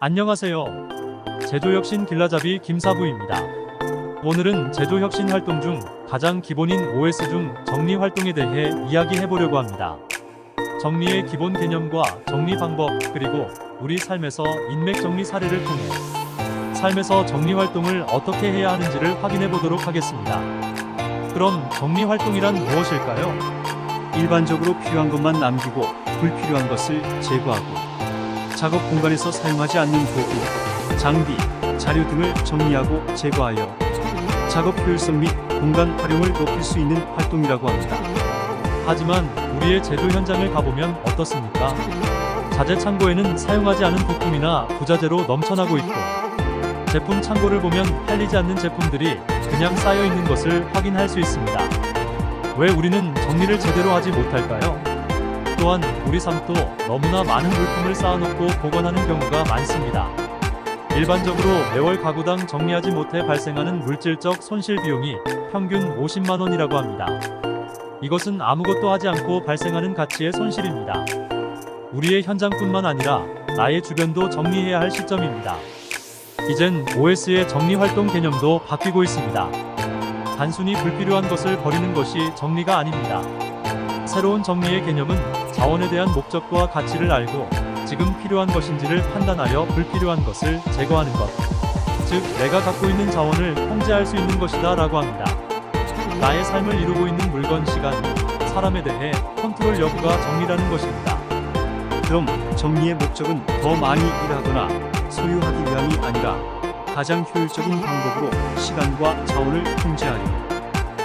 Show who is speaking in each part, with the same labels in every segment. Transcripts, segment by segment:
Speaker 1: 안녕하세요. 제조혁신 길라잡이 김사부입니다. 오늘은 제조혁신 활동 중 가장 기본인 OS 중 정리 활동에 대해 이야기해보려고 합니다. 정리의 기본 개념과 정리 방법, 그리고 우리 삶에서 인맥 정리 사례를 통해 삶에서 정리 활동을 어떻게 해야 하는지를 확인해보도록 하겠습니다. 그럼 정리 활동이란 무엇일까요?
Speaker 2: 일반적으로 필요한 것만 남기고 불필요한 것을 제거하고 작업 공간에서 사용하지 않는 도구, 장비, 자료 등을 정리하고 제거하여 작업 효율성 및 공간 활용을 높일 수 있는 활동이라고 합니다.
Speaker 1: 하지만 우리의 제조 현장을 가보면 어떻습니까? 자재 창고에는 사용하지 않은 부품이나 부자재로 넘쳐나고 있고, 제품 창고를 보면 팔리지 않는 제품들이 그냥 쌓여 있는 것을 확인할 수 있습니다. 왜 우리는 정리를 제대로 하지 못할까요? 또한 우리 삶도 너무나 많은 물품을 쌓아놓고 보관하는 경우가 많습니다. 일반적으로 매월 가구당 정리하지 못해 발생하는 물질적 손실 비용이 평균 50만 원이라고 합니다. 이것은 아무것도 하지 않고 발생하는 가치의 손실입니다. 우리의 현장뿐만 아니라 나의 주변도 정리해야 할 시점입니다. 이젠 OS의 정리 활동 개념도 바뀌고 있습니다. 단순히 불필요한 것을 버리는 것이 정리가 아닙니다. 새로운 정리의 개념은 자원에 대한 목적과 가치를 알고 지금 필요한 것인지를 판단하여 불필요한 것을 제거하는 것, 즉 내가 갖고 있는 자원을 통제할 수 있는 것이다 라고 합니다. 나의 삶을 이루고 있는 물건, 시간, 사람에 대해 컨트롤 여부가 정리라는 것입니다.
Speaker 2: 그럼 정리의 목적은 더 많이 일하거나 소유하기 위함이 아니라 가장 효율적인 방법으로 시간과 자원을 통제하여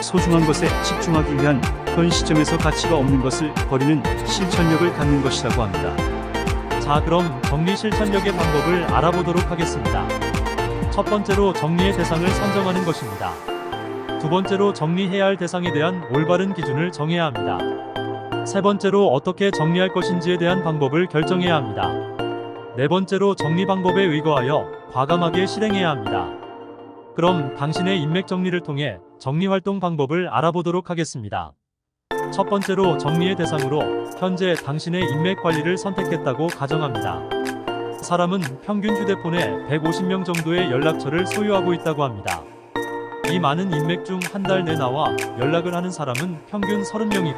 Speaker 2: 소중한 것에 집중하기 위한 현 시점에서 가치가 없는 것을 버리는 실천력을 갖는 것이라고 합니다.
Speaker 1: 자, 그럼 정리 실천력의 방법을 알아보도록 하겠습니다. 첫 번째로 정리의 대상을 선정하는 것입니다. 두 번째로 정리해야 할 대상에 대한 올바른 기준을 정해야 합니다. 세 번째로 어떻게 정리할 것인지에 대한 방법을 결정해야 합니다. 네 번째로 정리 방법에 의거하여 과감하게 실행해야 합니다. 그럼 당신의 인맥 정리를 통해 정리 활동 방법을 알아보도록 하겠습니다. 첫 번째로 정리의 대상으로 현재 당신의 인맥 관리를 선택했다고 가정합니다. 사람은 평균 휴대폰에 150명 정도의 연락처를 소유하고 있다고 합니다. 이 많은 인맥 중 한 달 내 나와 연락을 하는 사람은 평균 30명이고,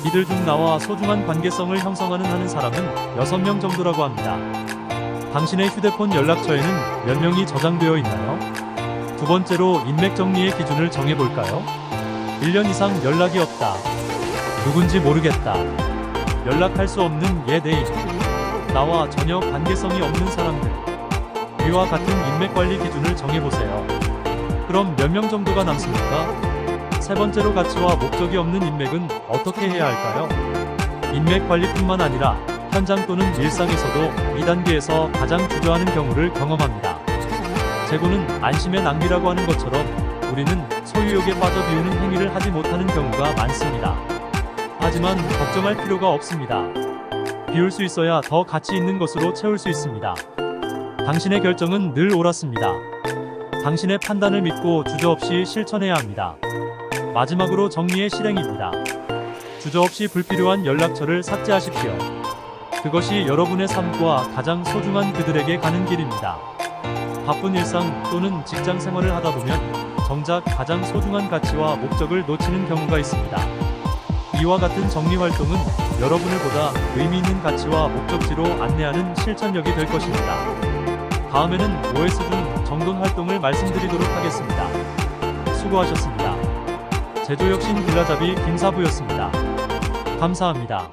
Speaker 1: 이들 중 나와 소중한 관계성을 형성하는 하는 사람은 6명 정도라고 합니다. 당신의 휴대폰 연락처에는 몇 명이 저장되어 있나요? 두 번째로 인맥 정리의 기준을 정해볼까요? 1년 이상 연락이 없다. 누군지 모르겠다. 연락할 수 없는 예대인. 나와 전혀 관계성이 없는 사람들. 위와 같은 인맥 관리 기준을 정해보세요. 그럼 몇 명 정도가 남습니까? 세 번째로 가치와 목적이 없는 인맥은 어떻게 해야 할까요? 인맥 관리뿐만 아니라 현장 또는 일상에서도 2단계에서 가장 주저하는 경우를 경험합니다. 재고는 안심의 낭비라고 하는 것처럼 우리는 소유욕에 빠져 비우는 행위를 하지 못하는 경우가 많습니다. 하지만 걱정할 필요가 없습니다. 비울 수 있어야 더 가치 있는 것으로 채울 수 있습니다. 당신의 결정은 늘 옳았습니다. 당신의 판단을 믿고 주저없이 실천해야 합니다. 마지막으로 정리의 실행입니다. 주저없이 불필요한 연락처를 삭제하십시오. 그것이 여러분의 삶과 가장 소중한 그들에게 가는 길입니다. 바쁜 일상 또는 직장 생활을 하다 보면 정작 가장 소중한 가치와 목적을 놓치는 경우가 있습니다. 이와 같은 정리 활동은 여러분을 보다 의미 있는 가치와 목적지로 안내하는 실천력이 될 것입니다. 다음에는 OS 중 정돈 활동을 말씀드리도록 하겠습니다. 수고하셨습니다. 제조혁신 길라잡이 김사부였습니다. 감사합니다.